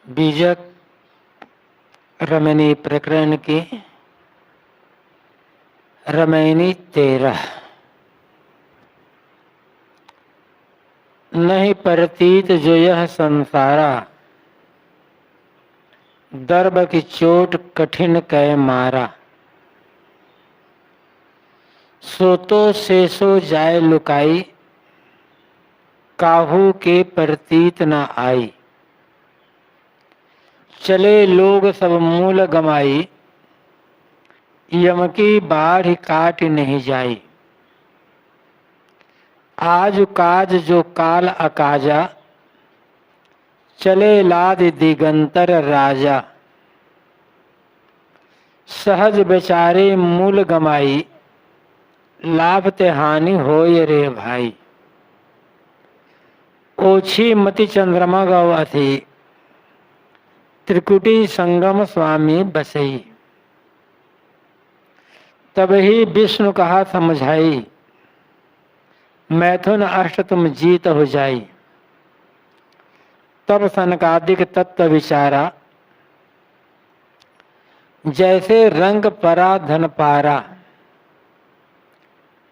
बीजक रमणी प्रकरण की रमैनी 13। नहीं परतीत जो यह संसारा, दर्भ की चोट कठिन कै मारा। सोतो शेषो जाय लुकाई, काहू के परतीत न आई। चले लोग सब मूल गमाई, यम की बाढ़ काट नहीं जाई। आज काज जो काल अकाजा, चले लाद दिगंतर राजा। सहज बेचारे मूल गमाई, लाभ ते हानि होय रे भाई। ओछी मति चंद्रमा गवाथी, त्रिकुटी संगम स्वामी बसई। तब ही विष्णु कहा समझाई, मैथुन अष्ट तुम जीत हो जाई। तब सनकादिक तत्व विचारा, जैसे रंग परा धन पारा।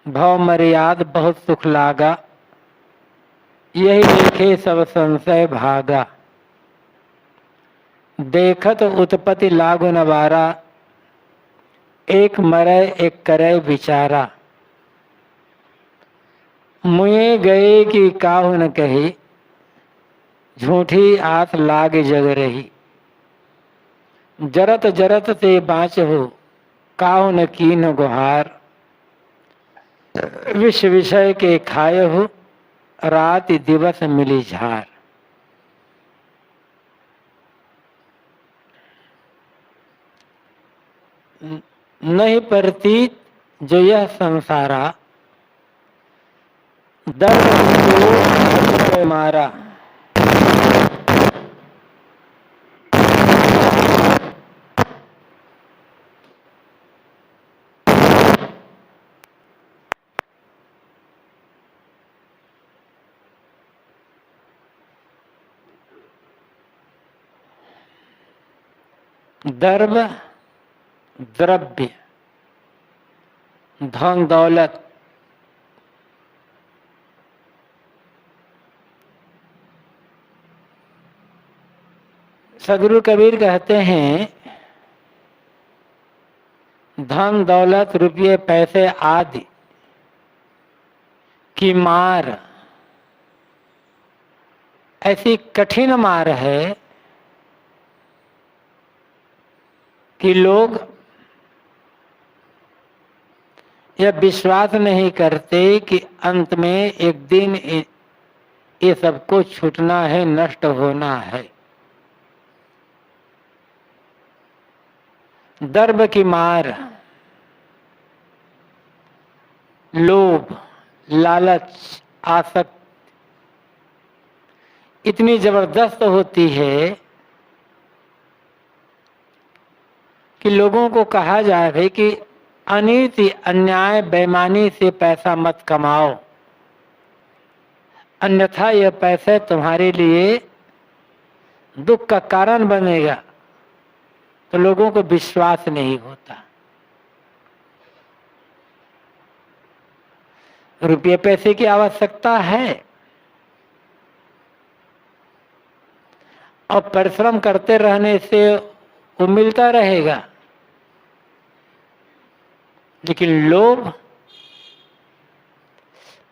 भव मर्याद बहुत सुख लागा, यही देखे सब संशय भागा। देखत उत्पत्ति लागु नवारा, एक मरै एक करे विचारा। मुए गए कि काहू न कही, झूठी आस लाग जग रही। जरत जरत ते बाँच हो, काहू न कीन गुहार। विष विषय के खाए हो, रात दिवस मिली झार। नहीं परतीत जो यह संसारा, दर्द को मारा। दर्भ द्रव्य, धन दौलत, सदगुरु कबीर कहते हैं धन दौलत रुपये पैसे आदि की मार ऐसी कठिन मार है कि लोग यह विश्वास नहीं करते कि अंत में एक दिन ये सबको छूटना है, नष्ट होना है। दर्भ की मार लोभ, लालच, आसक्ति इतनी जबरदस्त होती है कि लोगों को कहा जाए कि अनीति, अन्याय, बेईमानी से पैसा मत कमाओ, अन्यथा यह पैसे तुम्हारे लिए दुख का कारण बनेगा। तो लोगों को विश्वास नहीं होता। रुपये पैसे की आवश्यकता है और परिश्रम करते रहने से वो मिलता रहेगा, लेकिन लोभ,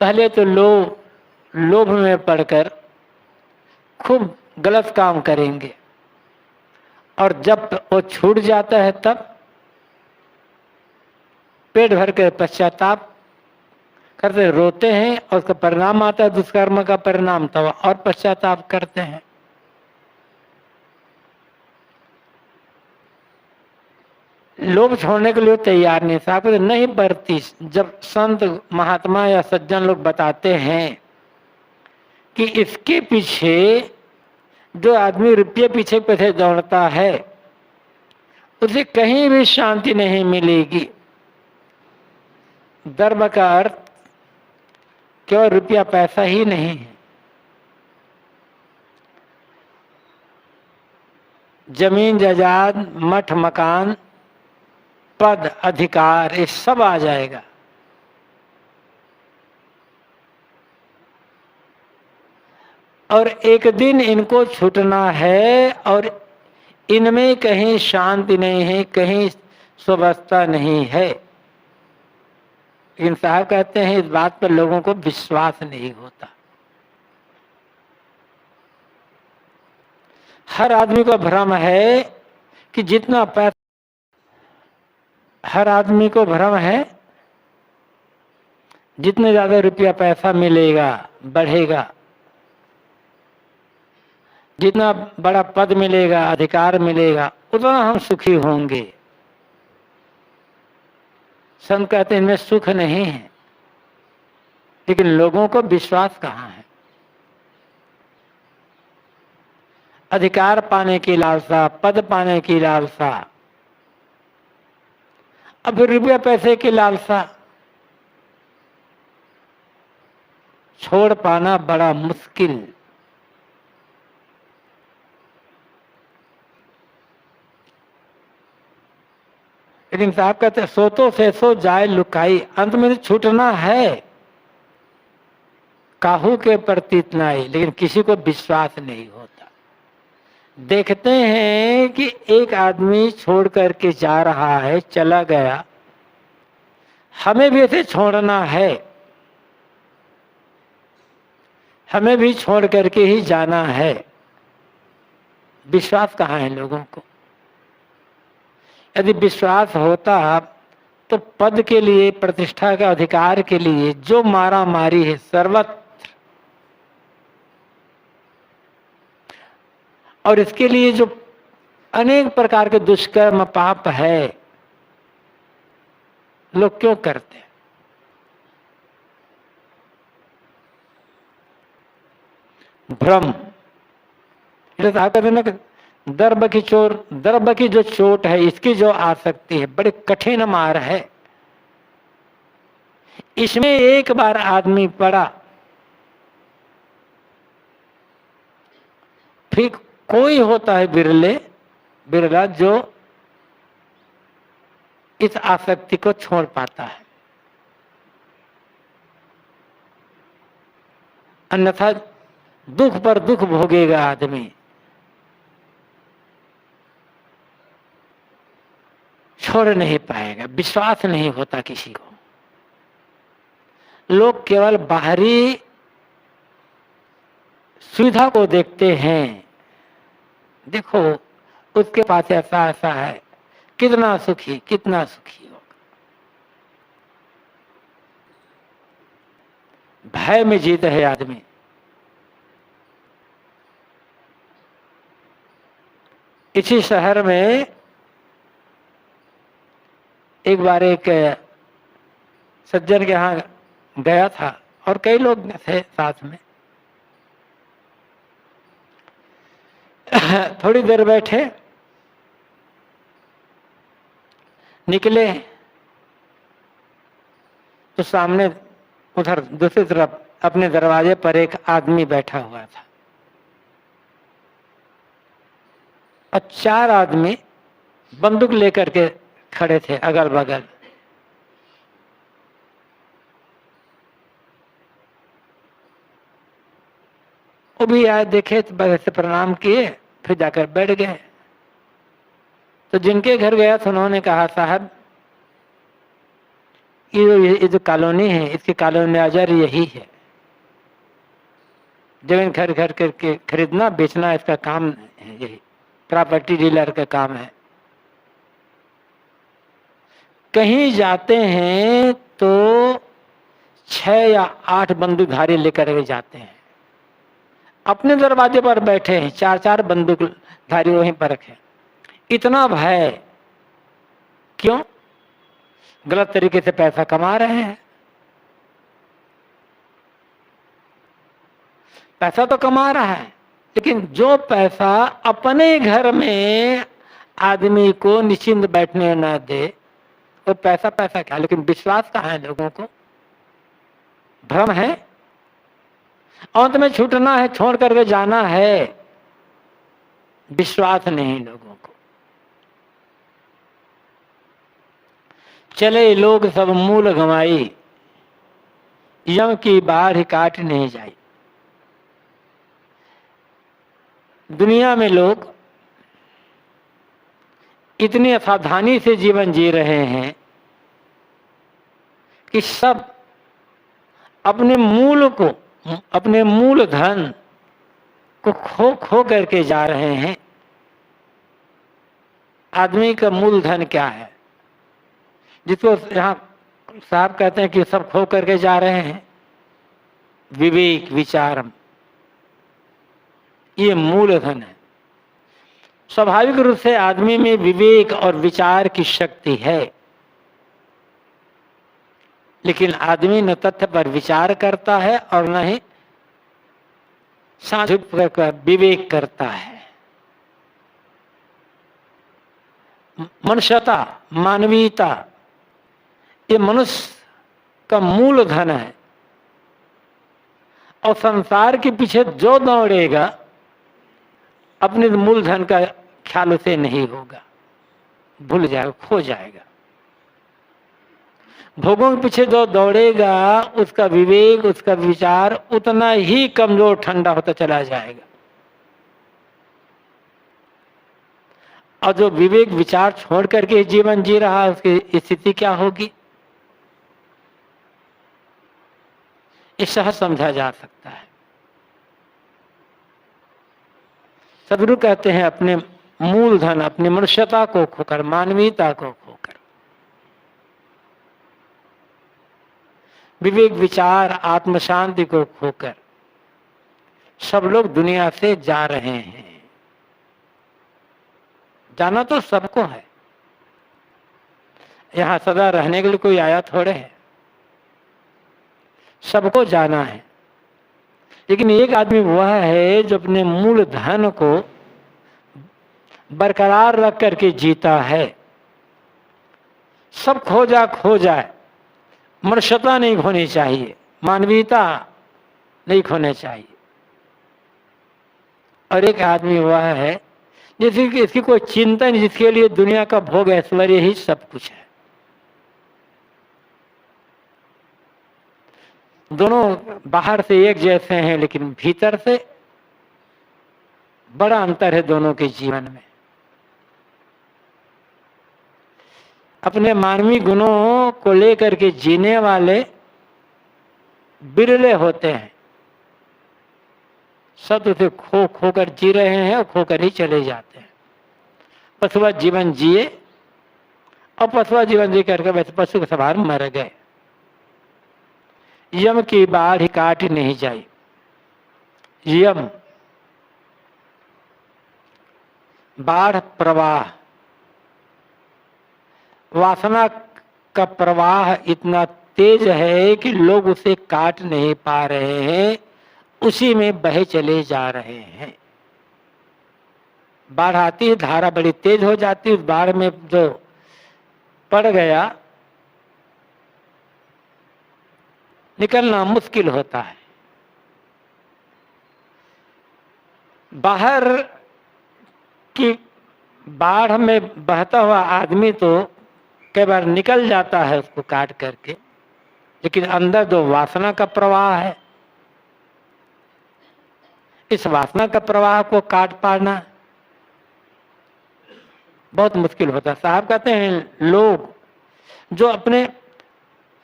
पहले तो लोभ में पड़कर खूब गलत काम करेंगे और जब वो छूट जाता है तब पेट भर कर पश्चाताप करते रोते हैं और उसका परिणाम आता है दुष्कर्म का परिणाम, तब और पश्चाताप करते हैं। लोभ छोड़ने के लिए तैयार नहीं। साहब नहीं बरती। जब संत महात्मा या सज्जन लोग बताते हैं कि इसके पीछे जो आदमी रुपये पीछे पीछे दौड़ता है उसे कहीं भी शांति नहीं मिलेगी। धर्म का अर्थ केवल रुपया पैसा ही नहीं है। जमीन जायदाद, मठ मकान, पद अधिकार, ये सब आ जाएगा। और एक दिन इनको छूटना है और इनमें कहीं शांति नहीं है, कहीं स्वस्थता नहीं है। लेकिन साहब कहते हैं इस बात पर लोगों को विश्वास नहीं होता। हर आदमी को भ्रम है कि जितना पैसा, हर आदमी को भ्रम है जितने ज्यादा रुपया पैसा मिलेगा बढ़ेगा, जितना बड़ा पद मिलेगा, अधिकार मिलेगा, उतना हम सुखी होंगे। संत कहते हैं इनमें सुख नहीं है। लेकिन लोगों को विश्वास कहाँ है? अधिकार पाने की लालसा, पद पाने की लालसा, अब रुपया पैसे की लालसा, छोड़ पाना बड़ा मुश्किल। लेकिन साहब कहते सोतो से सो जाए लुकाई, अंत में छूटना है काहू के प्रति इतना ही। लेकिन किसी को विश्वास नहीं होता। देखते हैं कि एक आदमी छोड़ करके जा रहा है, चला गया, हमें भी ऐसे छोड़ना है, हमें भी छोड़ करके ही जाना है। विश्वास कहाँ है लोगों को? यदि विश्वास होता तो पद के लिए, प्रतिष्ठा के अधिकार के लिए जो मारा मारी है सर्वत्र, और इसके लिए जो अनेक प्रकार के दुष्कर्म पाप है, लोग क्यों करते हैं? भ्रम। कहते हैं ना, दर्भ की चोर, दर्भ की जो चोट है, इसकी जो आसक्ति है, बड़ी कठिन मार है। इसमें एक बार आदमी पड़ा, फिर कोई होता है बिरला जो इस आसक्ति को छोड़ पाता है। अन्यथा दुख पर दुख भोगेगा आदमी, छोड़ नहीं पाएगा। विश्वास नहीं होता किसी को। लोग केवल बाहरी सुविधा को देखते हैं। देखो उसके पास ऐसा ऐसा है, कितना सुखी, कितना सुखी होगा। भय में जीत है आदमी। इसी शहर में एक बार एक सज्जन के यहाँ गया था और कई लोग थे साथ में। थोड़ी देर बैठे, निकले तो सामने उधर दूसरी तरफ अपने दरवाजे पर एक आदमी बैठा हुआ था और 4 आदमी बंदूक लेकर के खड़े थे अगल बगल। वो भी आए, देखे तो बड़े से प्रणाम किए, फिर जाकर बैठ गए। तो जिनके घर गया तो उन्होंने कहा, साहब ये जो कॉलोनी है, इसकी कॉलोनाइजर यही है। जमीन घर घर करके खरीदना बेचना इसका काम है, यही प्रॉपर्टी डीलर का काम है। कहीं जाते हैं तो 6 या 8 बंदूकधारी लेकर के जाते हैं। अपने दरवाजे पर बैठे हैं, 4-4 बंदूकधारी वहीं पर रखे। इतना भय क्यों? गलत तरीके से पैसा कमा रहे हैं। पैसा तो कमा रहा है, लेकिन जो पैसा अपने घर में आदमी को निश्चिंत बैठने न दे, वो पैसा क्या। लेकिन विश्वास कहाँ है लोगों को? भ्रम है। अंत में छूटना है, छोड़ करके जाना है। विश्वास नहीं लोगों को। चले लोग सब मूल गंवाई, यम की बाढ़ काट नहीं जाई। दुनिया में लोग इतनी असावधानी से जीवन जी रहे हैं कि सब अपने मूल को, अपने मूल धन को खो खो करके जा रहे हैं। आदमी का मूल धन क्या है, जिसको यहाँ साहब कहते हैं कि सब खो करके जा रहे हैं? विवेक विचारम, ये मूल धन है। स्वाभाविक रूप से आदमी में विवेक और विचार की शक्ति है, लेकिन आदमी न तथ्य पर विचार करता है और न ही साझुक कर विवेक करता है। मनुष्यता, मानवीयता, ये मनुष्य का मूल धन है, और संसार के पीछे जो दौड़ेगा अपने मूल धन का ख्याल उसे नहीं होगा, भूल जाएगा, खो जाएगा। भोगों के पीछे जो दौड़ेगा उसका विवेक, उसका विचार उतना ही कमजोर ठंडा होता चला जाएगा। और जो विवेक विचार छोड़ करके जीवन जी रहा है उसकी स्थिति क्या होगी, ये सहज समझा जा सकता है। सदगुरु कहते हैं अपने मूल धन, अपनी मनुष्यता को खोकर, मानवीयता को खोकर, विवेक विचार आत्म शांति को खोकर सब लोग दुनिया से जा रहे हैं। जाना तो सबको है, यहां सदा रहने के लिए कोई आया थोड़े है, सबको जाना है। लेकिन एक आदमी वह है जो अपने मूल धन को बरकरार रख करके जीता है। सब खो जाए, मनुष्यता नहीं खोनी चाहिए, मानवीयता नहीं खोनी चाहिए। और एक आदमी वह है जिसकी इसकी कोई चिंता नहीं, जिसके लिए दुनिया का भोग ऐश्वर्य ही सब कुछ है। दोनों बाहर से एक जैसे हैं, लेकिन भीतर से बड़ा अंतर है दोनों के जीवन में। अपने मानवीय गुणों को लेकर के जीने वाले बिरले होते हैं, सब उसे खो खो कर जी रहे हैं और खोकर ही चले जाते हैं। पशुवत जीवन जिए और पशुवत जीवन जी करके वैसे पशु के सवार मर गए। यम की बाढ़ काट नहीं जाई। यम बाढ़ प्रवाह, वासना का प्रवाह इतना तेज है कि लोग उसे काट नहीं पा रहे हैं, उसी में बहे चले जा रहे हैं। बाढ़ आती है, धारा बड़ी तेज हो जाती है, उस बाढ़ में जो पड़ गया निकलना मुश्किल होता है। बाहर की बाढ़ में बहता हुआ आदमी तो कई बार निकल जाता है उसको काट करके, लेकिन अंदर जो वासना का प्रवाह है, इस वासना का प्रवाह को काट पाना बहुत मुश्किल होता है। साहब कहते हैं लोग जो अपने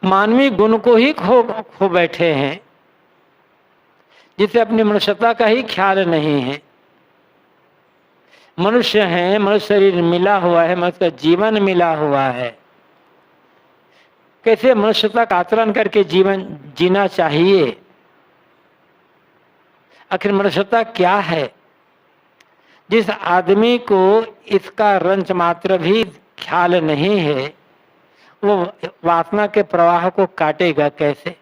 मानवीय गुण को ही खो बैठे हैं, जिसे अपनी मनुष्यता का ही ख्याल नहीं है। मनुष्य हैं, मनुष्य शरीर मिला हुआ है, मनुष्य का जीवन मिला हुआ है, कैसे मनुष्यता का आचरण करके जीवन जीना चाहिए। आखिर मनुष्यता क्या है? जिस आदमी को इसका रंच मात्र भी ख्याल नहीं है, वो वासना के प्रवाह को काटेगा कैसे?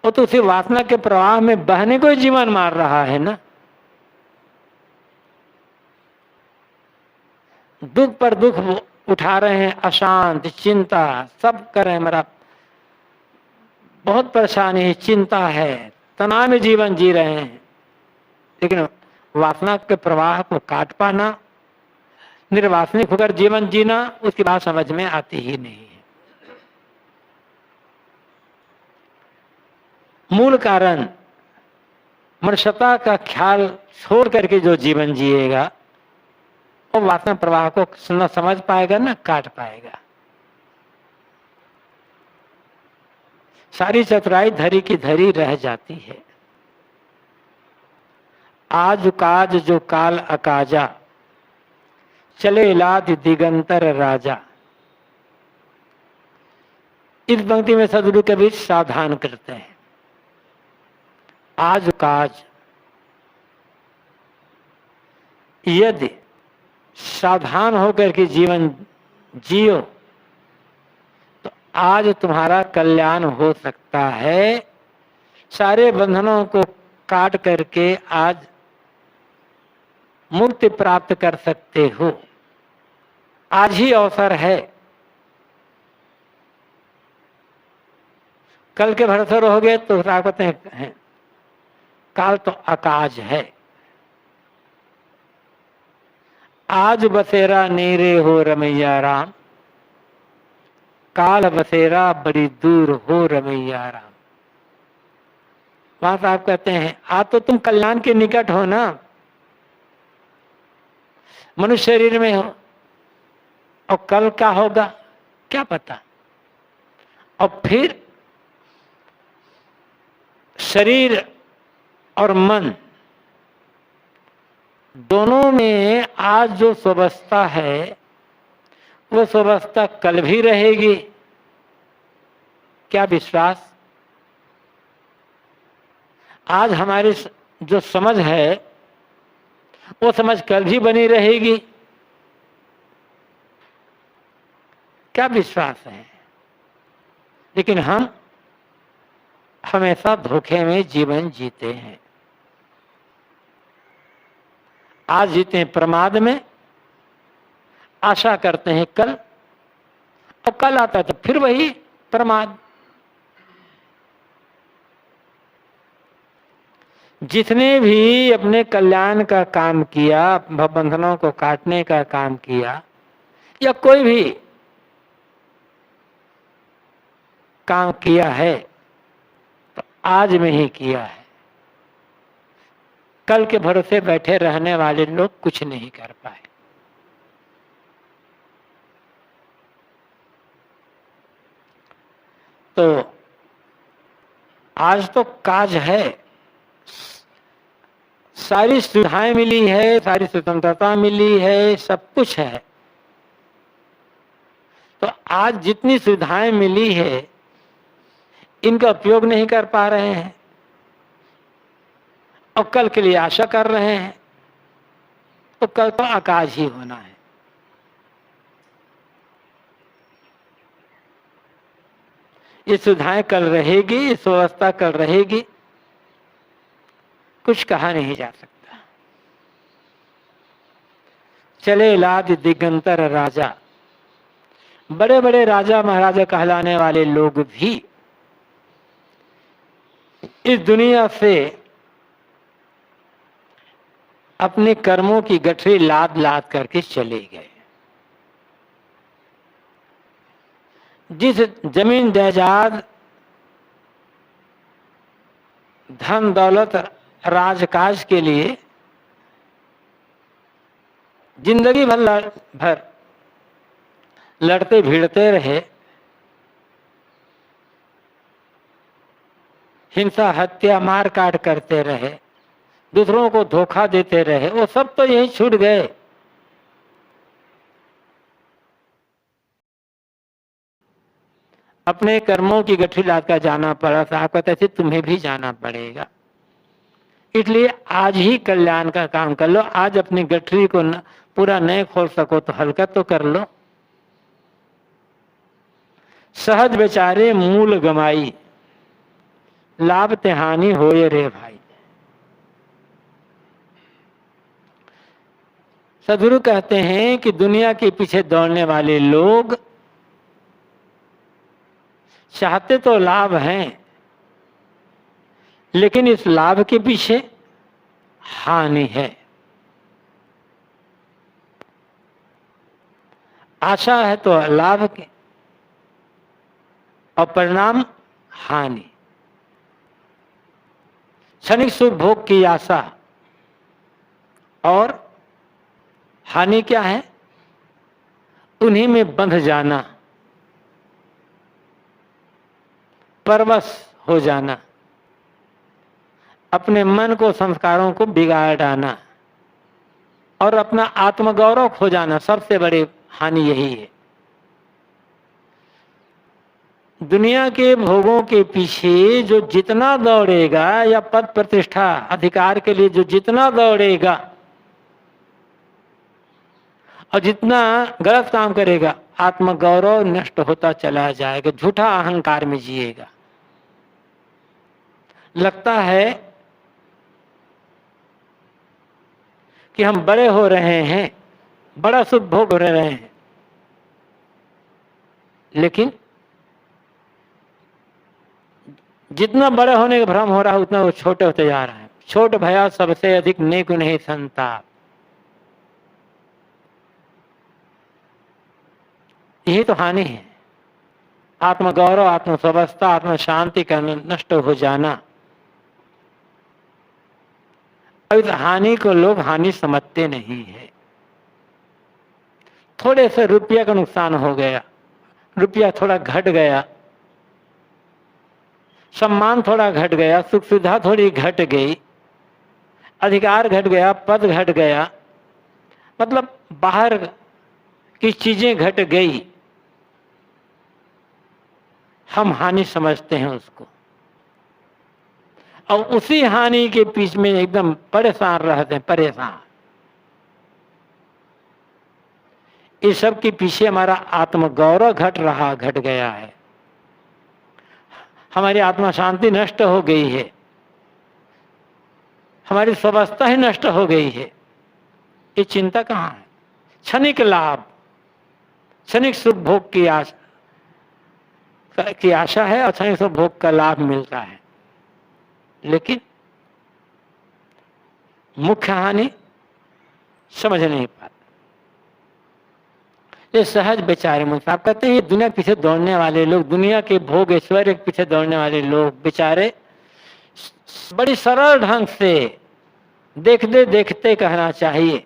वो तो उसी वासना के प्रवाह में बहने को जीवन मार रहा है ना। दुख पर दुख उठा रहे हैं, अशांत, चिंता सब कर रहे हैं, मेरा बहुत परेशानी है, चिंता है, तनाव में जीवन जी रहे हैं। लेकिन वासना के प्रवाह को काट पाना, निर्वासनिक होकर जीवन जीना, उसकी बात समझ में आती ही नहीं है। मूल कारण मनुष्यता का ख्याल छोड़ करके जो जीवन जिएगा वो वासना प्रवाह को न समझ पाएगा न काट पाएगा। सारी चतुराई धरी की धरी रह जाती है। आज काज जो काल अकाजा, चले लाद दिगंतर राजा। इस पंक्ति में सदगुरु कबीर सावधान करते हैं। आज काज, यदि सावधान होकर के जीवन जियो तो आज तुम्हारा कल्याण हो सकता है। सारे बंधनों को काट करके आज मुक्ति प्राप्त कर सकते हो। आज ही अवसर है। कल के भरोसे रहोगे तो रावत हैं, काल तो अकाज है। आज बसेरा नीरे हो रमैया राम, काल बसेरा बड़ी दूर हो रमैया राम। वहां साहब कहते हैं आज तो तुम कल्याण के निकट हो ना, मनुष्य शरीर में हो, और कल क्या होगा क्या पता। और फिर शरीर और मन दोनों में आज जो स्वावस्था है वो स्वावस्था कल भी रहेगी, क्या विश्वास। आज हमारी जो समझ है वो समझ कल भी बनी रहेगी, क्या विश्वास है। लेकिन हम हमेशा धोखे में जीवन जीते हैं। आज जीते हैं प्रमाद में, आशा करते हैं कल, और कल आता है तो फिर वही प्रमाद। जिसने भी अपने कल्याण का काम किया, बंधनों को काटने का काम किया, या कोई भी काम किया है तो आज में ही किया है। कल के भरोसे बैठे रहने वाले लोग कुछ नहीं कर पाए। तो आज तो काज है, सारी सुविधाएं मिली है, सारी स्वतंत्रता मिली है, सब कुछ है। तो आज जितनी सुविधाएं मिली है इनका उपयोग नहीं कर पा रहे हैं और कल के लिए आशा कर रहे हैं, तो कल तो आकाश ही होना है। ये सुविधाएं कल रहेगी, ये व्यवस्था कल रहेगी, कुछ कहा नहीं जा सकता। चले लाद दिगंतर राजा, बड़े बड़े राजा महाराजा कहलाने वाले लोग भी इस दुनिया से अपने कर्मों की गठरी लाद लाद करके चले गए। जिस जमीन जायदाद, धन दौलत, राजकाज के लिए जिंदगी भर लड़ते भिड़ते रहे, हिंसा हत्या मार काट करते रहे, दूसरों को धोखा देते रहे, वो सब तो यही छूट गए। अपने कर्मों की गठरी लाद कर जाना पड़ा। साहब कहते थे तुम्हें भी जाना पड़ेगा, इसलिए आज ही कल्याण का काम कर लो। आज अपनी गठरी को पूरा नहीं खोल सको तो हल्का तो कर लो। सहज बेचारे मूल गमाई, लाभ ते हानि होए रे भाई। सदगुरु कहते हैं कि दुनिया के पीछे दौड़ने वाले लोग चाहते तो लाभ हैं, लेकिन इस लाभ के पीछे हानि है। आशा है तो लाभ की और परिणाम हानि। क्षणिक सुख भोग की आशा और हानि क्या है? उन्हीं में बंध जाना, परवश हो जाना, अपने मन को, संस्कारों को बिगाड़ डालना और अपना आत्मगौरव खो जाना। सबसे बड़ी हानि यही है। दुनिया के भोगों के पीछे जो जितना दौड़ेगा या पद प्रतिष्ठा अधिकार के लिए जो जितना दौड़ेगा और जितना गलत काम करेगा, आत्मगौरव नष्ट होता चला जाएगा, झूठा अहंकार में जिएगा। लगता है कि हम बड़े हो रहे हैं, बड़ा सुख भोग रहे हैं, लेकिन जितना बड़े होने का भ्रम हो रहा है उतना वो छोटे होते जा रहा है। छोट भया सबसे अधिक नेक नहीं संताप। यही तो हानि है। आत्मगौरव, आत्मस्वस्थता, आत्म शांति का नष्ट हो जाना। इस हानि को लोग हानि समझते नहीं है। थोड़े से रुपया का नुकसान हो गया, रुपया थोड़ा घट गया, सम्मान थोड़ा घट गया, सुख सुविधा थोड़ी घट गई, अधिकार घट गया, पद घट गया, मतलब बाहर की चीजें घट गई, हम हानि समझते हैं उसको और उसी हानि के बीच में एकदम परेशान रहते हैं, परेशान। इस सब के पीछे हमारा आत्मगौरव घट गया है, हमारी आत्मा शांति नष्ट हो गई है, हमारी स्वावस्था ही नष्ट हो गई है। ये चिंता कहाँ है? क्षणिक लाभ, क्षणिक सुख भोग की आशा है और क्षणिक सुख भोग का लाभ मिलता है, लेकिन मुख्य हानि समझ नहीं पाते। ये सहज बेचारे मुझसे आप कहते हैं ये दुनिया के पीछे दौड़ने वाले लोग, दुनिया के भोग ऐश्वर्य के पीछे दौड़ने वाले लोग बेचारे बड़ी सरल ढंग से देखते देखते कहना चाहिए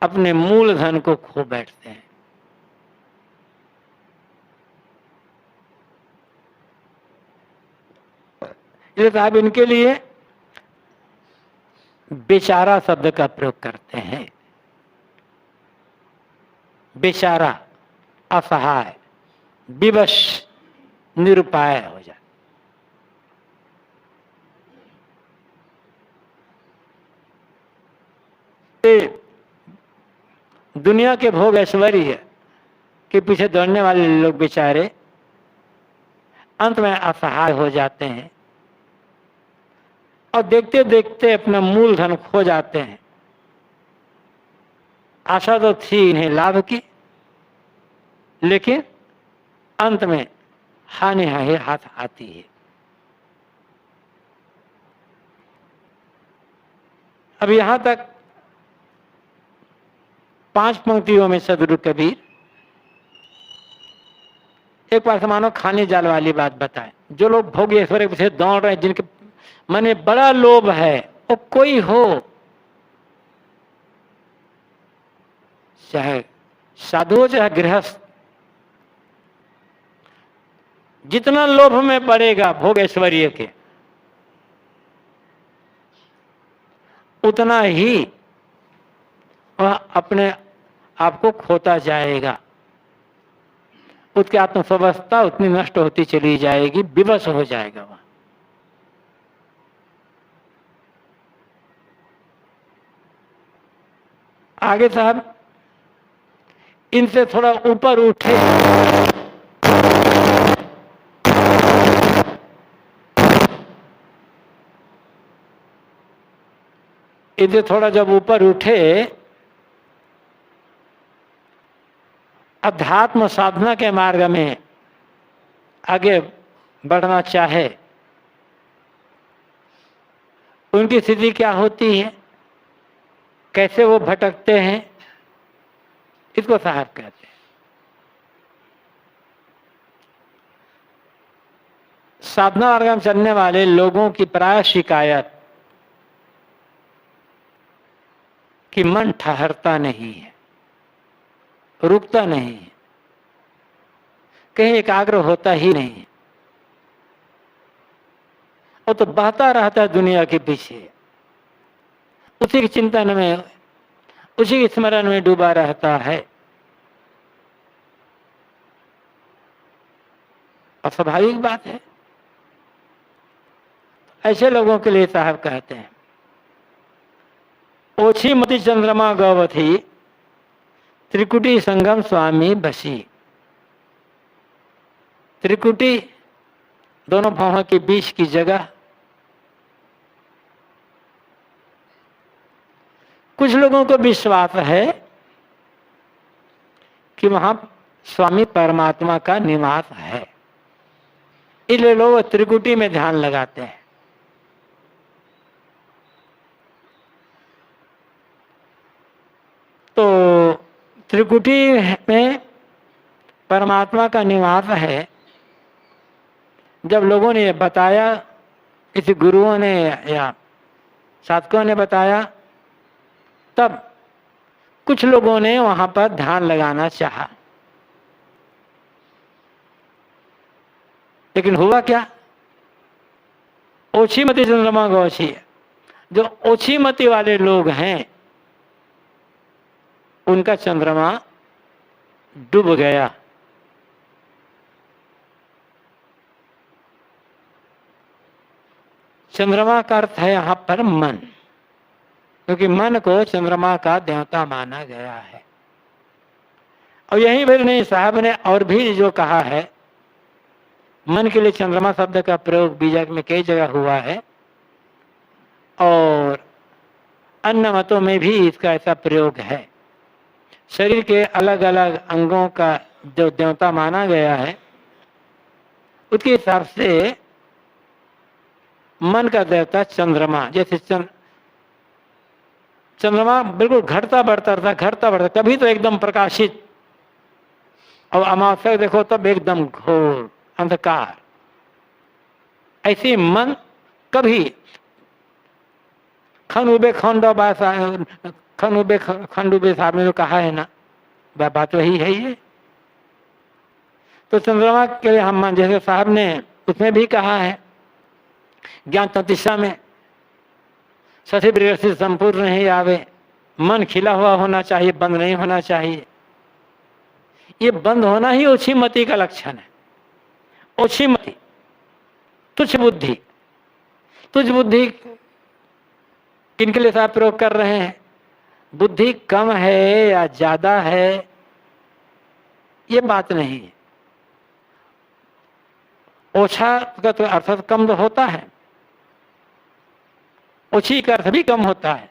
अपने मूल धन को खो बैठते हैं। इसलिए साहब इनके लिए बेचारा शब्द का प्रयोग करते हैं। बेचारा, असहाय, विवश, निरुपाय हो जाए। दुनिया के भोग ऐश्वर्य के पीछे दौड़ने वाले लोग बेचारे अंत में असहाय हो जाते हैं और देखते देखते अपना मूल धन खो जाते हैं। आशा तो थी इन्हें लाभ की, लेकिन अंत में हानि हाथ आती है। अब यहां तक 5 पंक्तियों में सदगुरु कबीर एक बार मानो खाने जाल वाली बात बताए। जो लोग भोग ऐश्वर्य के पीछे दौड़ रहे हैं, जिनके मन में बड़ा लोभ है, वो कोई हो, चाहे साधु हो चाहे गृहस्थ, जितना लोभ में पड़ेगा भोग ऐश्वर्य के, उतना ही वह अपने आप को खोता जाएगा, उसकी आत्मस्वस्था उतनी नष्ट होती चली जाएगी, विवश हो जाएगा वह। आगे साहब इनसे थोड़ा ऊपर उठे, इनसे थोड़ा जब ऊपर उठे, अध्यात्म साधना के मार्ग में आगे बढ़ना चाहे उनकी स्थिति क्या होती है, कैसे वो भटकते हैं, इसको साहब कहते हैं। साधना मार्ग में चलने वाले लोगों की प्राय शिकायत कि मन ठहरता नहीं है, रुकता नहीं है, कहीं एकाग्र होता ही नहीं है। वो तो बहता रहता है दुनिया के पीछे, उसी के चिंतन में, उसी के स्मरण में डूबा रहता है। और स्वाभाविक बात है, ऐसे लोगों के लिए साहब कहते हैं, ओछी मति चंद्रमा गौवथी त्रिकुटी संगम स्वामी बसी। त्रिकुटी दोनों भावों के बीच की जगह। कुछ लोगों को विश्वास है कि वहां स्वामी परमात्मा का निवास है, इसलिए लोग त्रिकुटी में ध्यान लगाते हैं। तो त्रिकुटी में परमात्मा का निवास है, जब लोगों ने बताया, किसी गुरुओं ने या साधकों ने बताया, तब कुछ लोगों ने वहां पर ध्यान लगाना चाहा। लेकिन हुआ क्या, ओछी मति चंद्रमा गौछी, जो ओछी मति वाले लोग हैं उनका चंद्रमा डूब गया। चंद्रमा का अर्थ है यहां पर मन, क्योंकि मन को चंद्रमा का देवता माना गया है। और यही फिर नहीं, साहब ने और भी जो कहा है, मन के लिए चंद्रमा शब्द का प्रयोग बीजक में कई जगह हुआ है, और अन्य मतों में भी इसका ऐसा प्रयोग है। शरीर के अलग अलग अंगों का जो देवता माना गया है, उसके हिसाब से मन का देवता चंद्रमा, जैसे चंद्रमा बिल्कुल घटता बढ़ता रहता, घटता बढ़ता, कभी तो एकदम प्रकाशित, और अमावस्या देखो तब एकदम घोर अंधकार। ऐसे मन कभी खंडूबे साहब ने जो कहा है ना, वह बात वही है ये। तो चंद्रमा के लिए हम मन, जैसे साहब ने उसमें भी कहा है, ज्ञान ततिशा में सती प्रिय संपूर्ण नहीं आवे, मन खिला हुआ होना चाहिए, बंद नहीं होना चाहिए। ये बंद होना ही ओछी मति का लक्षण है। ओछी मति, तुच्छ बुद्धि। तुच्छ बुद्धि किनके लिए साहब प्रयोग कर रहे हैं? बुद्धि कम है या ज्यादा है, ये बात नहीं है। ओछा का तो अर्थ कम तो होता है, ओछी का अर्थ भी कम होता है,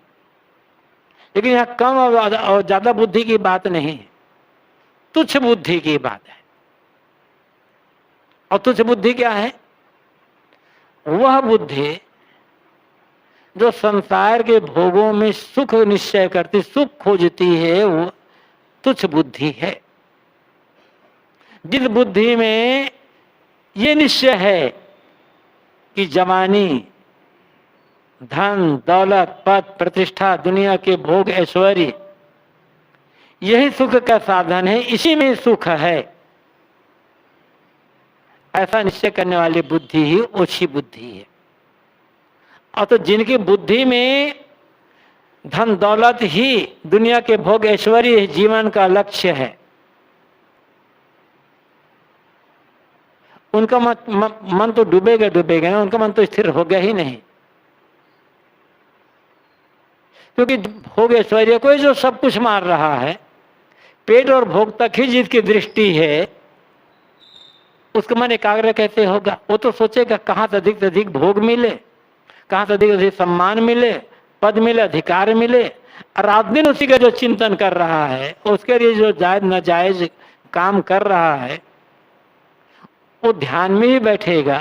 लेकिन यहाँ कम और ज्यादा बुद्धि की बात नहीं है, तुच्छ बुद्धि की बात है। और तुच्छ बुद्धि क्या है? वह बुद्धि जो संसार के भोगों में सुख निश्चय करती, सुख खोजती है, वो तुच्छ बुद्धि है। जिस बुद्धि में ये निश्चय है कि जवानी, धन, दौलत, पद, प्रतिष्ठा, दुनिया के भोग, ऐश्वर्य, यही सुख का साधन है, इसी में सुख है, ऐसा निश्चय करने वाली बुद्धि ही ओछी बुद्धि है। और तो जिनकी बुद्धि में धन दौलत ही, दुनिया के भोग ऐश्वर्य जीवन का लक्ष्य है, उनका मन तो डूबेगा ना, उनका मन तो स्थिर हो गया ही नहीं। क्योंकि भोग ऐश्वर्य को जो सब कुछ मार रहा है, पेट और भोग तक ही जिसकी दृष्टि है, उसका मन एकाग्र कैसे होगा? वो तो सोचेगा कहाँ से अधिक भोग मिले, कहाँ से अधिक सम्मान मिले, पद मिले, अधिकार मिले, और रात दिन उसी का जो चिंतन कर रहा है, उसके लिए जो जायज नाजायज काम कर रहा है, वो ध्यान में ही बैठेगा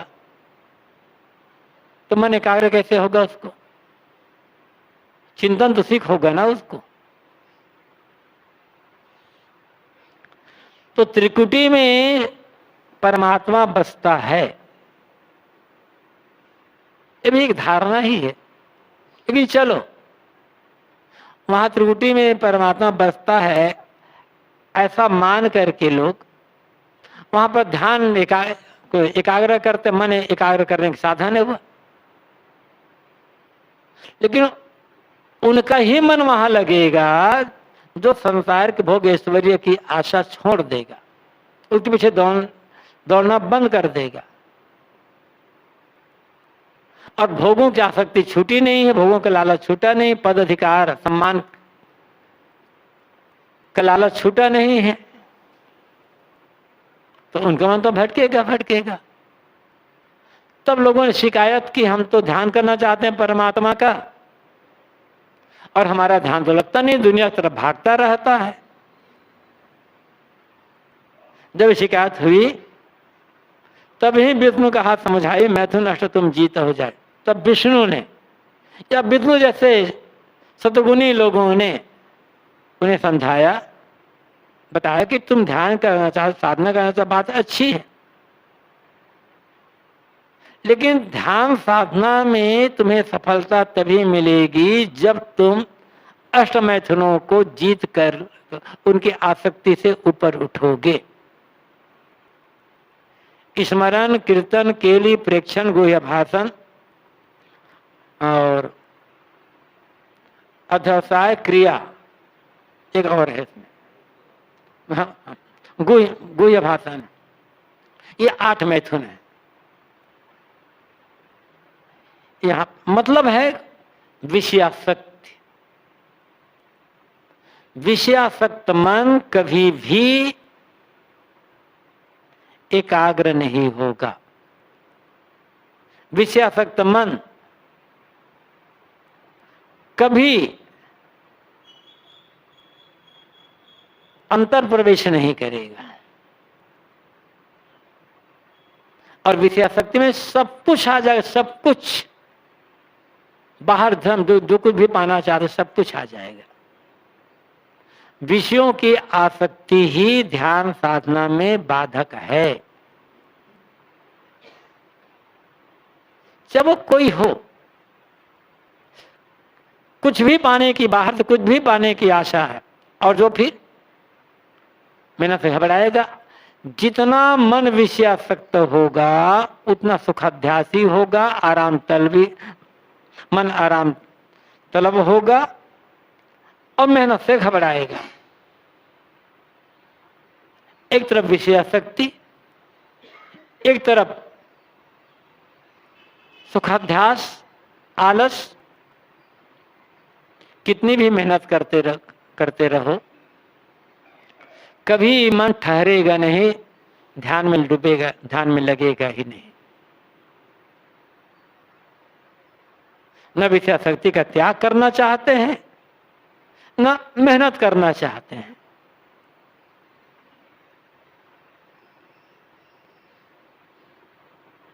तो मन एकाग्र कैसे होगा उसको? चिंतन तो सीख होगा ना उसको। तो त्रिकुटी में परमात्मा बसता है, ये भी एक धारणा ही है। लेकिन चलो, वहां त्रिकुटी में परमात्मा बसता है ऐसा मान करके लोग वहां पर ध्यान एकाग्र करते, मन एकाग्र करने के साधन है वो। लेकिन उनका ही मन वहां लगेगा जो संसार के भोग ऐश्वर्य की आशा छोड़ देगा, उसके पीछे दौड़ना बंद कर देगा। और भोगों की आसक्ति छूटी नहीं है, भोगों का लालच छूटा नहीं, पद अधिकार सम्मान का लालच छूटा नहीं है, तो उनका मन तो भटकेगा। तब लोगों ने शिकायत की, हम तो ध्यान करना चाहते हैं परमात्मा का और हमारा ध्यान तो लगता नहीं, दुनिया की तरफ भागता रहता है। जब शिकायत हुई तब ही विष्णु का हाथ समझाई, मैथुन अष्ट तुम जीत हो जाए। तब विष्णु ने या विष्णु जैसे सतगुणी लोगों ने उन्हें समझाया, बताया कि तुम ध्यान करना चाहो, साधना करना चाहो, बात अच्छी है, लेकिन ध्यान साधना में तुम्हें सफलता तभी मिलेगी जब तुम अष्ट मैथुनों को जीत कर उनकी आसक्ति से ऊपर उठोगे। स्मरण, कीर्तन, केली, प्रेक्षण, गुह्य भाषण और अध्यवसाय क्रिया, एक और है इसमें गुह्य भाषण, ये 8 मैथुन है। यहां मतलब है विषयासक्ति। विषयासक्त मन कभी भी एकाग्र नहीं होगा। विषयासक्त मन कभी अंतर प्रवेश नहीं करेगा। और विषयासक्ति में सब कुछ आ जाएगा, सब कुछ बाहर धर्म जो कुछ भी पाना चाहते सब कुछ आ जाएगा। विषयों की आसक्ति ही ध्यान साधना में बाधक है। जब वो कोई हो, कुछ भी पाने की, बाहर से कुछ भी पाने की आशा है, और जो फिर मेहनत से घबराएगा। जितना मन विषयासक्त होगा उतना सुखाध्यासी होगा, आराम तलबी मन आराम तलब होगा और मेहनत से घबराएगा। एक तरफ विषयासक्ति, एक तरफ सुखाध्यास, आलस। कितनी भी मेहनत करते रहो, कभी मन ठहरेगा नहीं, ध्यान में डूबेगा, ध्यान में लगेगा ही नहीं। न विषयासक्ति का त्याग करना चाहते हैं, न मेहनत करना चाहते हैं।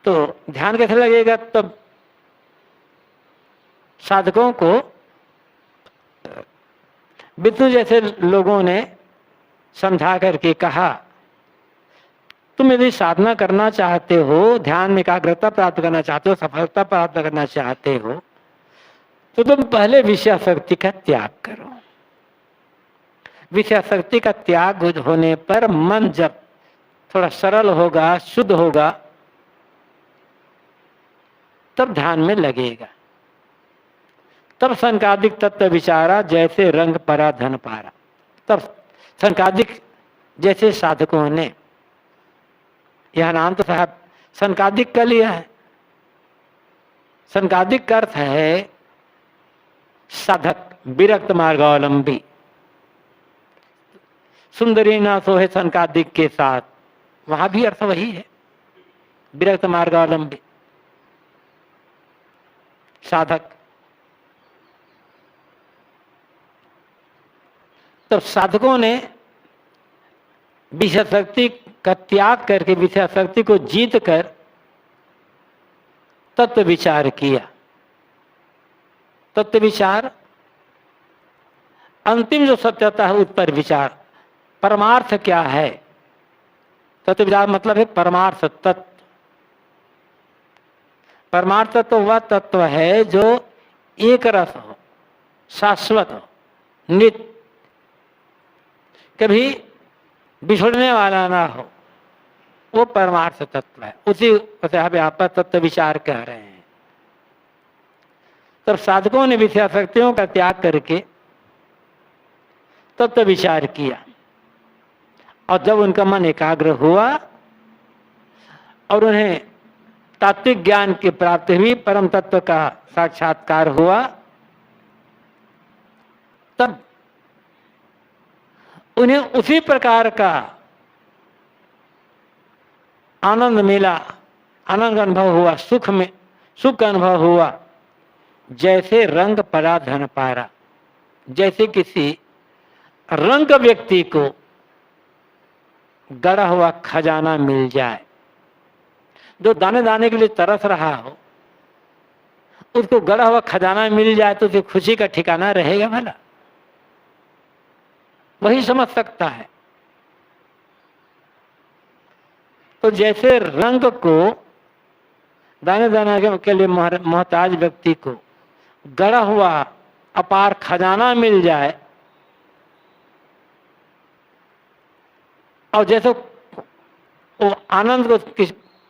तो ध्यान कैसे लगेगा? तब साधकों को विष्णु जैसे लोगों ने समझा करके कहा, तुम यदि साधना करना चाहते हो, ध्यान में एकाग्रता प्राप्त करना चाहते हो, सफलता प्राप्त करना चाहते हो, तो तुम पहले विषयासक्ति का त्याग करो। विषयासक्ति का त्याग होने पर मन जब थोड़ा सरल होगा, शुद्ध होगा, तब ध्यान में लगेगा। तब संकादिक तत्व विचारा, जैसे रंग परा धन पारा। तब संकादिक जैसे साधकों ने, यह नाम तो साहब संकादिक का लिया है। संकादिक का अर्थ है साधक, विरक्त मार्गावलंबी। सुंदरी ना सोहे संकादिक के साथ, वहां भी अर्थ वही है, विरक्त मार्गावलंबी साधक। तो साधकों ने विषयासक्ति का त्याग करके, विषयासक्ति को जीत कर तत्व विचार किया। तत्व विचार अंतिम जो सत्यता है उस पर विचार। परमार्थ क्या है? तत्व विचार मतलब है परमार्थ तत्व। परमार्थ तो वह तत्व है जो एक रस हो, शाश्वत हो, नित्य, कभी बिछड़ने वाला ना हो, वो परमार्थ तत्व है। उसी से हम यहाँ पर तत्व विचार कह रहे हैं। तब साधकों ने विषयासक्तियों का त्याग करके तत्व विचार किया, और जब उनका मन एकाग्र हुआ और उन्हें तात्विक ज्ञान की प्राप्ति हुई, परम तत्व का साक्षात्कार हुआ, तब उन्हें उसी प्रकार का आनंद मिला, आनंद का अनुभव हुआ, सुख का अनुभव हुआ, जैसे रंग पड़ा धन पारा। जैसे किसी रंग व्यक्ति को गड़ा हुआ खजाना मिल जाए, जो दाने दाने के लिए तरस रहा हो, उसको गड़ा हुआ खजाना मिल जाए तो उसे खुशी का ठिकाना रहेगा भला? वही समझ सकता है। तो जैसे रंग को दाने दाने के लिए मोहताज व्यक्ति को गड़ा हुआ अपार खजाना मिल जाए, और जैसे वो आनंद को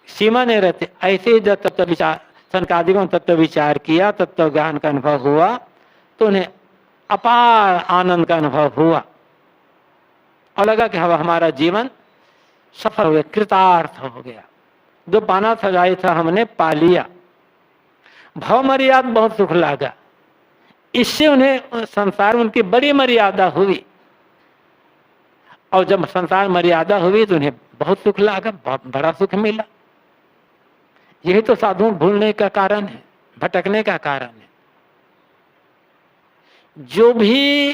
सीमा नहीं रहती, ऐसे ही जब तत्व विचार संकादिकों तत्व विचार किया, तत्व ज्ञान का अनुभव हुआ, तो उन्हें अपार आनंद का अनुभव हुआ और लगा कि हमारा जीवन सफल हो गया, कृतार्थ हो गया। जो पाना सजाई था हमने पा लिया। भव मर्यादा बहुत सुख लगा। इससे उन्हें संसार में उनकी बड़ी मर्यादा हुई, और जब संसार मर्यादा हुई तो उन्हें बहुत सुख लगा, बहुत बड़ा सुख मिला। यही तो साधुओं भूलने का कारण है, भटकने का कारण है। जो भी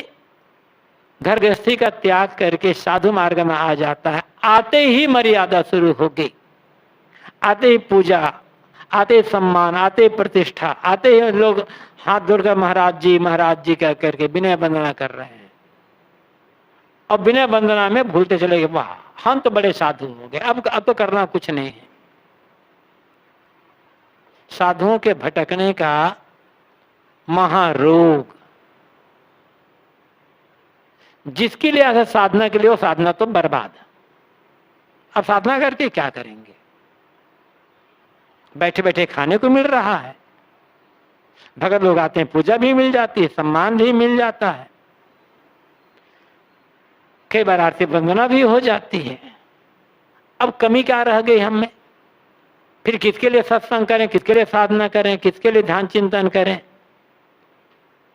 घर गृहस्थी का त्याग करके साधु मार्ग में आ जाता है, आते ही मर्यादा शुरू हो गई, आते ही पूजा, आते ही सम्मान, आते ही प्रतिष्ठा, आते ही लोग हाथ जोड़कर महाराज जी कह करके विनय वंदना कर रहे हैं। और विनय वंदना में भूलते चले गए, वाह हम तो बड़े साधु हो गए, अब तो करना कुछ नहीं है। साधुओं के भटकने का महारोग, जिसके लिए आया साधना के लिए, वो साधना तो बर्बाद है। अब साधना करके क्या करेंगे? बैठे बैठे खाने को मिल रहा है, भगत लोग आते हैं, पूजा भी मिल जाती है, सम्मान भी मिल जाता है, कई बार आरती वंदना भी हो जाती है। अब कमी क्या रह गई हम में? फिर किसके लिए सत्संग करें, किसके लिए साधना करें, किसके लिए ध्यान चिंतन करें?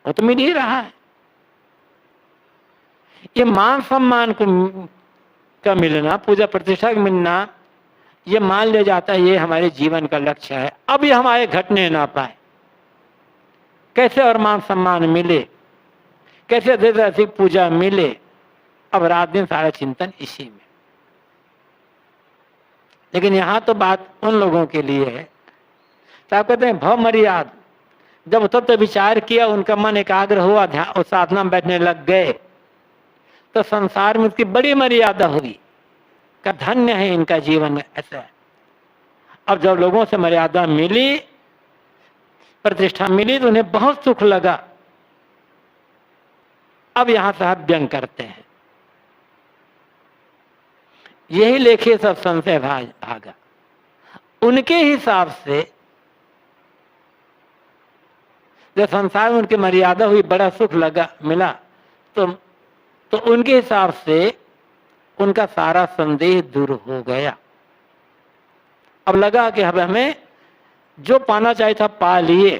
वो तो मिल ही रहा है। ये मान सम्मान का मिलना, पूजा प्रतिष्ठा का मिलना, ये मान लिया जाता है ये हमारे जीवन का लक्ष्य है। अब ये हमारे घटने ना पाए। कैसे और मान सम्मान मिले, कैसे अधिक पूजा मिले? अब रात दिन सारा चिंतन इसी में। लेकिन यहां तो बात उन लोगों के लिए है, तो आप कहते हैं भव मर्याद, जब तत्व विचार किया, उनका मन एकाग्र हुआ, ध्यान और साधना में बैठने लग गए, तो संसार में उसकी बड़ी मर्यादा हुई का धन्य है इनका जीवन। ऐसा है। अब जब लोगों से मर्यादा मिली, प्रतिष्ठा मिली, तो उन्हें बहुत सुख लगा। अब यहां से आप व्यंग करते हैं, यही लेखे सब संशय भागा। उनके हिसाब से जब संसार में उनकी मर्यादा हुई, बड़ा सुख लगा, मिला, तो उनके हिसाब से उनका सारा संदेह दूर हो गया। अब लगा कि अब हमें जो पाना चाहिए था पा लिए,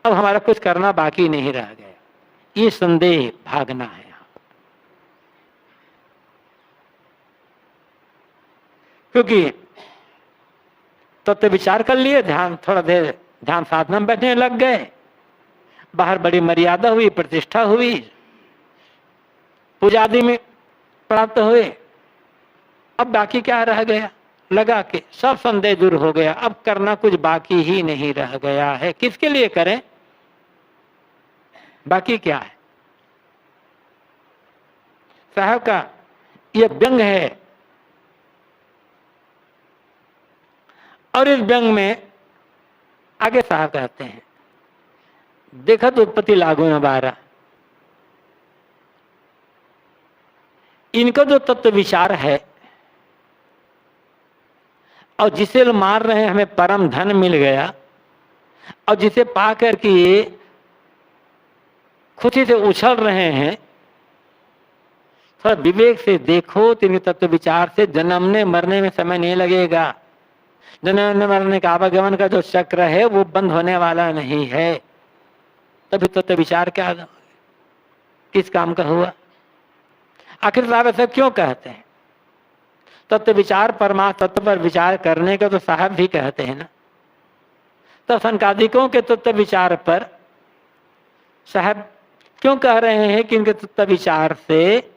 अब हमारा कुछ करना बाकी नहीं रह गया। ये संदेह भागना है। क्योंकि तत्व विचार कर लिए, ध्यान थोड़ा देर ध्यान साधना में बैठने लग गए, बाहर बड़ी मर्यादा हुई, प्रतिष्ठा हुई, पूजा आदि में प्राप्त हुए। अब बाकी क्या रह गया? लगा कि सब संदेह दूर हो गया, अब करना कुछ बाकी ही नहीं रह गया है। किसके लिए करें? बाकी क्या है? साहब का यह व्यंग है, और इस व्यंग में आगे साहब कहते हैं, देखत उत्पत्ति लागू न बारा। इनका जो तत्व विचार है, और जिसे लोग मार रहे हैं हमें परम धन मिल गया, और जिसे पा करके ये खुशी से उछल रहे हैं, थोड़ा विवेक से देखो तो इनके तत्व विचार से जन्मने मरने में समय नहीं लगेगा। जन्मने मरने का आवागमन का जो चक्र है वो बंद होने वाला नहीं है। तभी तत्व विचार क्या किस काम का हुआ? आखिर साहब ऐसा क्यों कहते हैं? तत्व विचार परमात्म तत्व पर विचार करने का तो साहब भी कहते हैं ना। तो संकादिकों के तत्व विचार पर साहब क्यों कह रहे हैं कि इनके तत्व विचार से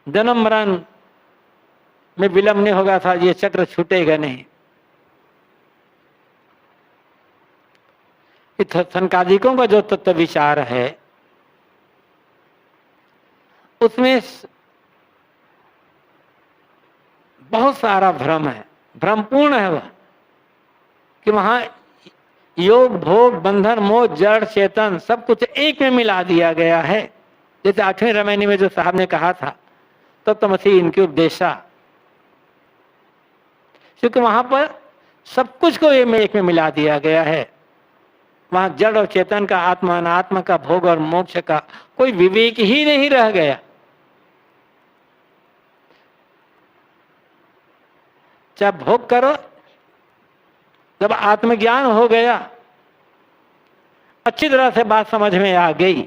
जन्म मरण में विलंब नहीं होगा था, ये चक्र छूटेगा नहीं। संकादिकों का जो तत्व विचार है उसमें बहुत सारा भ्रम है, भ्रमपूर्ण है वह, कि वहां योग भोग बंधन मोह जड़ चेतन सब कुछ एक में मिला दिया गया है। जैसे 8वें रामायणी में जो साहब ने कहा था तत्वमसि इनकी उपदेशा, क्योंकि वहां पर सब कुछ को एक में मिला दिया गया है। वहां जड़ और चेतन का, आत्मा अनात्मा का, भोग और मोक्ष का कोई विवेक ही नहीं रह गया। चाहे भोग करो, जब आत्मज्ञान हो गया, अच्छी तरह से बात समझ में आ गई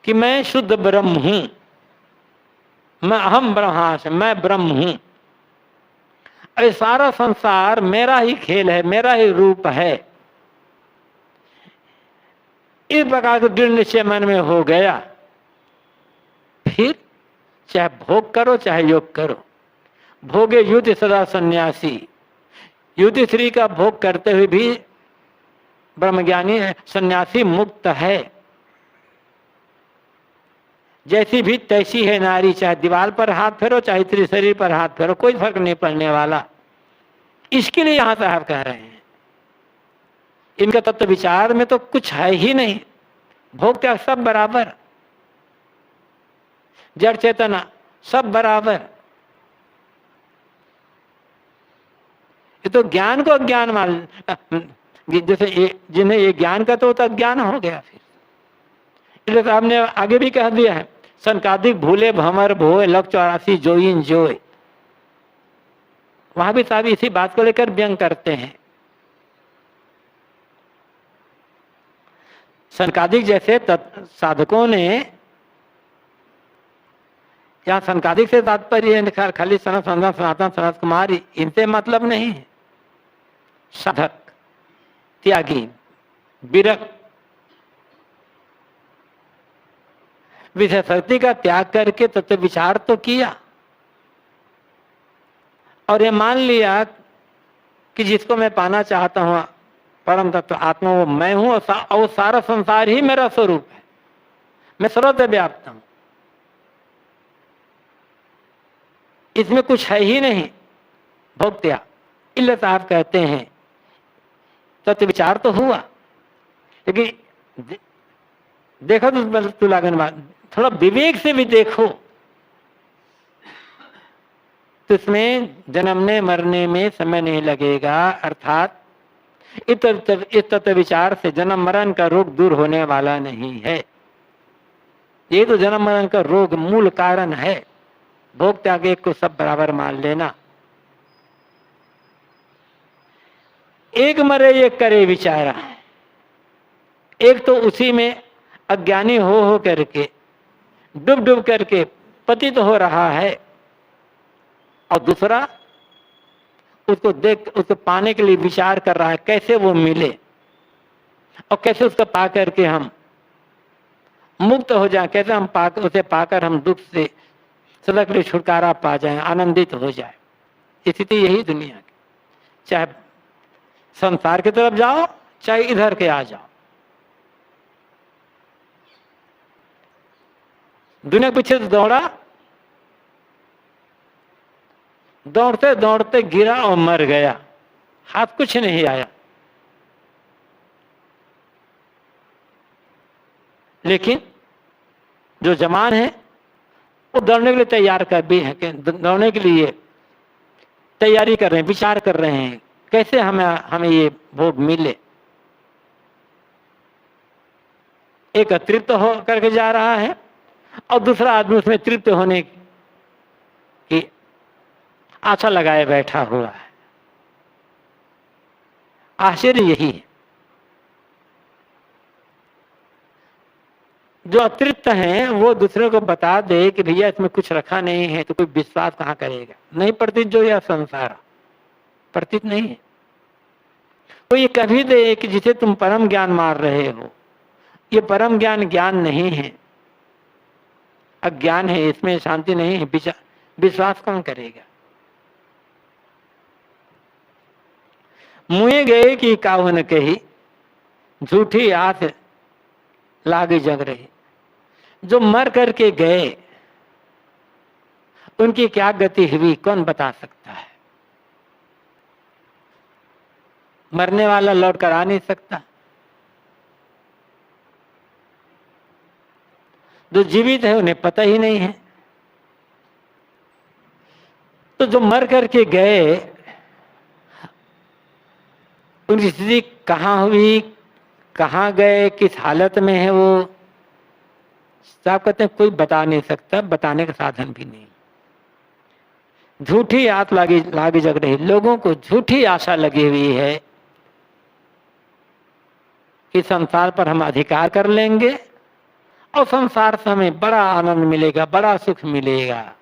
कि मैं शुद्ध ब्रह्म हूं, मैं अहम ब्रह्मास्मि, मैं ब्रह्म हूं, ये सारा संसार मेरा ही खेल है, मेरा ही रूप है। इस प्रकार का दृढ़ निश्चय मन में हो गया, फिर चाहे भोग करो चाहे योग करो। भोगे युद्ध सदा सन्यासी, युद्ध श्री का भोग करते हुए भी ब्रह्मज्ञानी सन्यासी मुक्त है। जैसी भी तैसी है नारी, चाहे दीवार पर हाथ फेरो चाहे इतनी शरीर पर हाथ फेरो, कोई फर्क नहीं पड़ने वाला। इसके लिए यहां साहब कह रहे हैं इनका तत्व विचार में तो कुछ है ही नहीं। भोग क्या, सब बराबर, जड़ चेतना सब बराबर। ये तो ज्ञान को अज्ञान मान, जैसे जिन्हें ये ज्ञान का तो अज्ञान हो गया। फिर इसलिए तो आपने आगे भी कह दिया है, संकादिक भूले भमर भोए लग 84 जोइन जोए। वहां भी साहब इसी बात को लेकर व्यंग करते हैं। संकादिक जैसे साधकों ने, यहाँ संकादिक से तात्पर्य खाली सनत सनातन सनत कुमारी, इनसे मतलब नहीं है। साधक, त्यागी, विरक्त, विषय शक्ति का त्याग करके तत्व विचार तो किया और ये मान लिया कि जिसको मैं पाना चाहता हूं परम तत्व आत्मा वो मैं हूं, और सारा संसार ही मेरा स्वरूप है, मैं सर्वत्र व्याप्त हूं, इसमें कुछ है ही नहीं। भोग त्याग, इसलिए साहब कहते हैं तत्व विचार तो हुआ, लेकिन देखो तो तुलागन बात, थोड़ा विवेक से भी देखो तो इसमें जन्मने मरने में समय नहीं लगेगा। अर्थात इस तत्व विचार से जन्म मरण का रोग दूर होने वाला नहीं है। ये तो जन्म मरण का रोग मूल कारण है। भोग त्याग को सब बराबर मान लेना। एक मरे एक करे विचारा, एक तो उसी में अज्ञानी हो करके डूब डूब करके पतित हो रहा है, और दूसरा उसको देख उसको पाने के लिए विचार कर रहा है कैसे वो मिले और कैसे उसको पा करके हम मुक्त हो जाए, कैसे हम उसे पाकर हम दुख से सदा के लिए छुटकारा पा जाए, आनंदित हो जाए। स्थिति यही दुनिया की, चाहे संसार की तरफ जाओ चाहे इधर के आ जाओ, दुनिया के पीछे दौड़ा, दौड़ते दौड़ते गिरा और मर गया, हाथ कुछ नहीं आया। लेकिन जो जवान है वो दौड़ने के लिए तैयार कर भी है, दौड़ने के लिए तैयारी कर रहे हैं, विचार कर रहे हैं कैसे हमें ये भोग मिले। एक तृप्त हो करके जा रहा है और दूसरा आदमी उसमें तृप्त होने की आशा लगाए बैठा हुआ है। आश्चर्य यही है, जो अतृप्त हैं वो दूसरे को बता दे कि भैया इसमें कुछ रखा नहीं है, तो कोई विश्वास कहाँ करेगा। नहीं प्रतीत जो यह संसार प्रतीत नहीं है। तो ये कभी दे कि जिसे तुम परम ज्ञान मार रहे हो, ये परम ज्ञान ज्ञान नहीं है, अज्ञान है, इसमें शांति नहीं है, विश्वास कौन करेगा। मुए गए कि काहू न कही, झूठी आस लागे जग रही। जो मर करके गए उनकी क्या गति हुई कौन बता सकता है। मरने वाला लौट कर आ नहीं सकता, जो जीवित है उन्हें पता ही नहीं है। तो जो मर करके गए उनकी स्थिति कहाँ हुई, कहाँ गए, किस हालत में है, वो साहब कहते हैं कोई बता नहीं सकता, बताने का साधन भी नहीं। झूठी आस लागी जग रही, लोगों को झूठी आशा लगी हुई है कि संसार पर हम अधिकार कर लेंगे और संसार से हमें बड़ा आनंद मिलेगा, बड़ा सुख मिलेगा।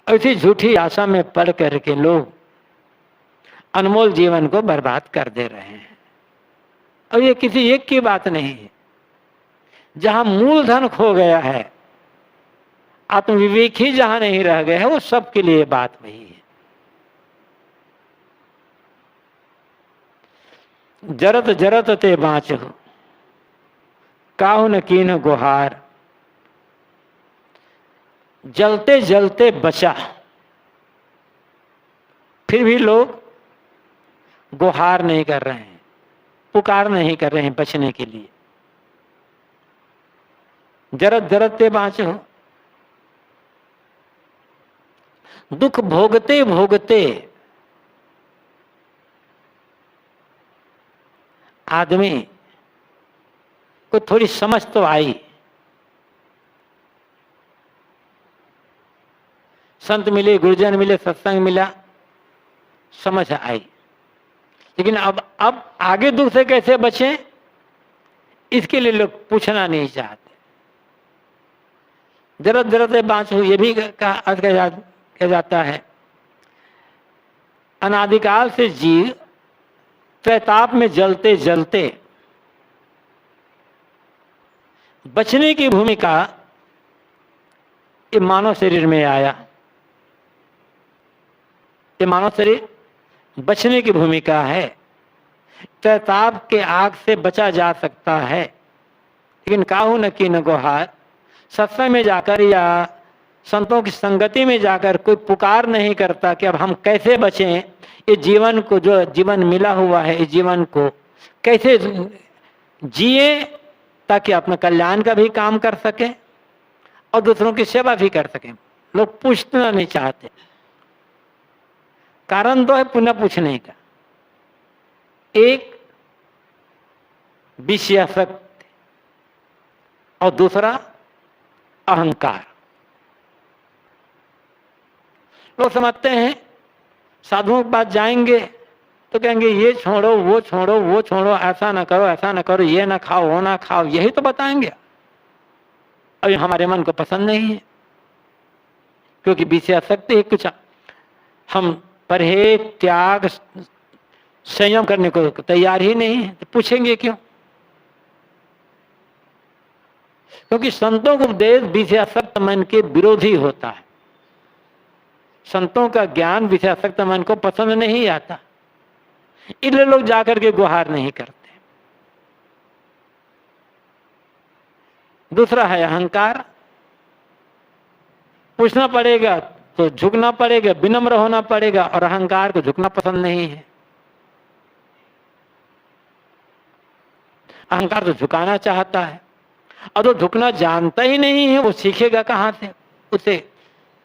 ऐसी झूठी आशा में पड़ करके लोग अनमोल जीवन को बर्बाद कर दे रहे हैं। और ये किसी एक की बात नहीं है, जहां मूलधन खो गया है, आत्मविवेक ही जहां नहीं रह गए हैं, वो सबके लिए बात वही है। जरत जरत ते बाँच हो, काहू न कीन गुहार। जलते जलते बचा, फिर भी लोग गुहार नहीं कर रहे हैं, पुकार नहीं कर रहे हैं बचने के लिए। जरत जरत ते बाँच हो, दुख भोगते भोगते आदमी को थोड़ी समझ तो आई, संत मिले, गुरुजन मिले, सत्संग मिला, समझ आई। लेकिन अब आगे दुख से कैसे बचें, इसके लिए लोग पूछना नहीं चाहते। जरत जरत बाँच हो, ये भी कहा जाता है। अनादिकाल से जीव त्रैताप में जलते जलते बचने की भूमिका ये मानव शरीर में आया। ये मानव शरीर बचने की भूमिका है। त्रैताप के आग से बचा जा सकता है, लेकिन काहू न कीन गुहार। सत्संग में जाकर या संतों की संगति में जाकर कोई पुकार नहीं करता कि अब हम कैसे बचें, ये जीवन को, जो जीवन मिला हुआ है, इस जीवन को कैसे जिए ताकि अपने कल्याण का भी काम कर सके और दूसरों की सेवा भी कर सके। लोग पूछना नहीं चाहते। कारण दो है पुनः पूछने का, एक विषयासक्ति और दूसरा अहंकार। लोग समझते हैं साधुओं के पास जाएंगे तो कहेंगे ये छोड़ो, वो छोड़ो, वो छोड़ो, ऐसा ना करो, ऐसा ना करो, ये ना खाओ, वो ना खाओ, यही तो बताएंगे। और हमारे मन को पसंद नहीं है, क्योंकि विषयासक्ति है। कुछ हम परहेज, त्याग, संयम करने को तैयार ही नहीं है, तो पूछेंगे क्यों? क्योंकि संतों का उपदेश विषयासक्त मन के विरोधी होता है। संतों का ज्ञान विषयासक्त मन को पसंद नहीं आता। इसलिए लोग जाकर के गुहार नहीं करते। दूसरा है अहंकार, पूछना पड़ेगा तो झुकना पड़ेगा, विनम्र होना पड़ेगा, और अहंकार को झुकना पसंद नहीं है। अहंकार तो झुकाना चाहता है, और जो झुकना जानता ही नहीं है वो सीखेगा कहां से, उसे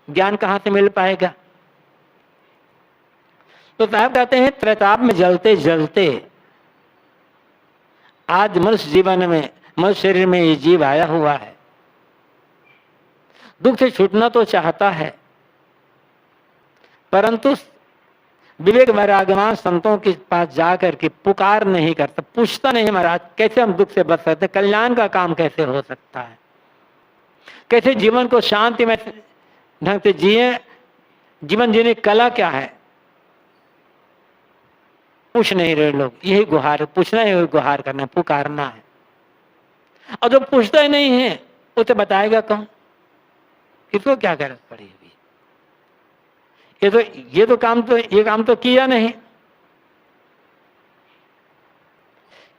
ज्ञान कहां से मिल पाएगा। तो साहब कहते हैं त्रैताप में जलते जलते आज मनुष्य जीवन में, मनुष्य शरीर में ये जीव आया हुआ है, दुख से छूटना तो चाहता है, परंतु विवेक वैराग्यवान संतों के पास जाकर के पुकार नहीं करता, पूछता नहीं महाराज कैसे हम दुख से बच सकते, कल्याण का काम कैसे हो सकता है, कैसे जीवन को शांति में ढंग से जिए, जीवन जीने की कला क्या है, पूछ नहीं रहे लोग। यही गुहार, पूछना है, गुहार करना, पुकारना है। और जो पूछता ही नहीं है उसे बताएगा कौन, इसको क्या जरूरत पड़ी हुई, ये काम तो किया नहीं।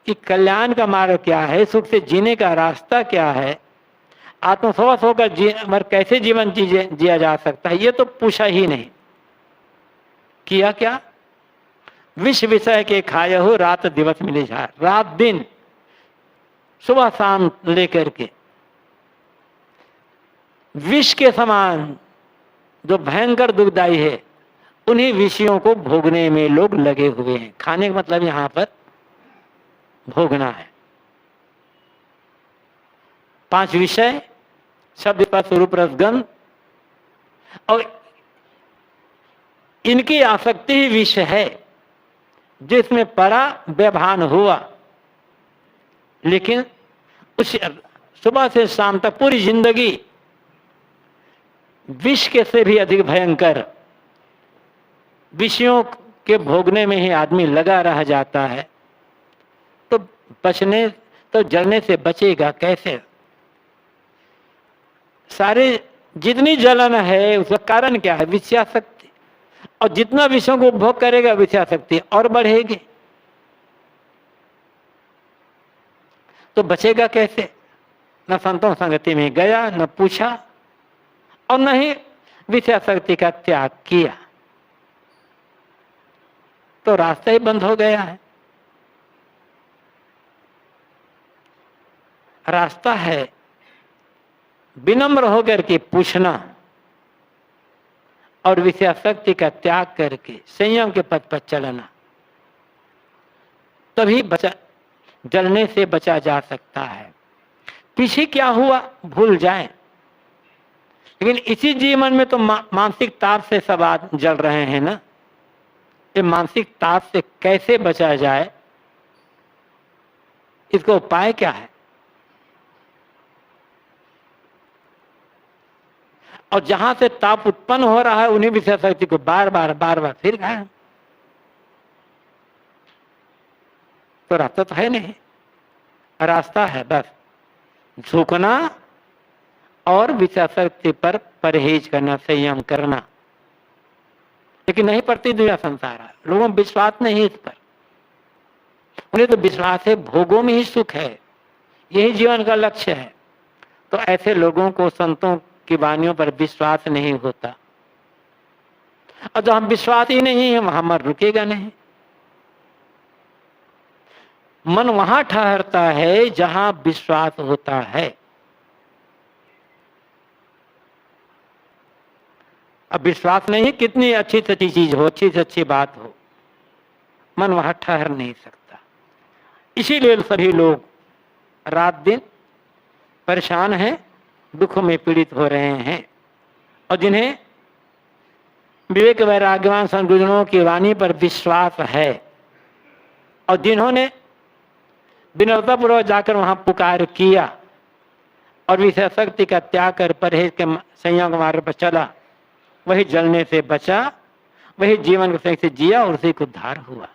कि कल्याण का मार्ग क्या है, सुख से जीने का रास्ता क्या है, आत्मस्वश होकर कैसे जीवन जिया जा सकता है, ये तो पूछा ही नहीं। किया क्या, विष विषय के खाए हो रात दिवस मिले जा, रात दिन सुबह शाम लेकर के विष के समान जो भयंकर दुखदायी है, उन्हीं विषयों को भोगने में लोग लगे हुए हैं। खाने का मतलब यहां पर भोगना है। 5 विषय, शब्द स्पर्श रूप रस गंध, और इनकी आसक्ति ही विष है, जिसमें पड़ा व्यवहान हुआ। लेकिन उस सुबह से शाम तक पूरी जिंदगी विष के से भी अधिक भयंकर विषयों के भोगने में ही आदमी लगा रह जाता है, तो जलने से बचेगा कैसे। सारे जितनी जलन है उसका कारण क्या है, विषयासक्ति, और जितना विषयों को उपभोग करेगा विषयासक्ति और बढ़ेगी, तो बचेगा कैसे। न संतों संगति में गया, न पूछा, और न ही विषयासक्ति का त्याग किया, तो रास्ता ही बंद हो गया है। रास्ता है विनम्र होकर के पूछना और विषयासक्ति का त्याग करके संयम के पथ पर चलना, तभी जलने से बचा जा सकता है। पीछे क्या हुआ भूल जाएं, लेकिन इसी जीवन में तो मानसिक ताप से सब आज जल रहे हैं ना। ये मानसिक ताप से कैसे बचा जाए, इसका उपाय क्या है। और जहां से ताप उत्पन्न हो रहा है उन्हीं विषयासक्ति को बार बार फिर खाए, तो रास्ता तो है नहीं। रास्ता है बस झुकना और विषयासक्ति पर परहेज करना, संयम करना। लेकिन नहीं पड़ती दुनिया संसार है, लोगों को विश्वास नहीं इस पर। उन्हें तो विश्वास है भोगों में ही सुख है, यही जीवन का लक्ष्य है। तो ऐसे लोगों को संतों की वाणियों पर विश्वास नहीं होता, और जो हम विश्वास ही नहीं है वहां मन रुकेगा नहीं। मन वहां ठहरता है जहां विश्वास होता है। अब विश्वास नहीं, कितनी अच्छी से अच्छी चीज हो, अच्छी से अच्छी बात हो, मन वहां ठहर नहीं सकता। इसीलिए सभी लोग रात दिन परेशान हैं, दुख में पीड़ित हो रहे हैं। और जिन्हें विवेक वैराग्यवान संत गुरुजनों की वाणी पर विश्वास है, और जिन्होंने विनम्रतापूर्वक जाकर वहां पुकार किया और विषयासक्ति का त्याग कर परहेज के संयम मार्ग पर चला, वही जलने से बचा, वही जीवन को सही से जिया और उसी को उद्धार हुआ।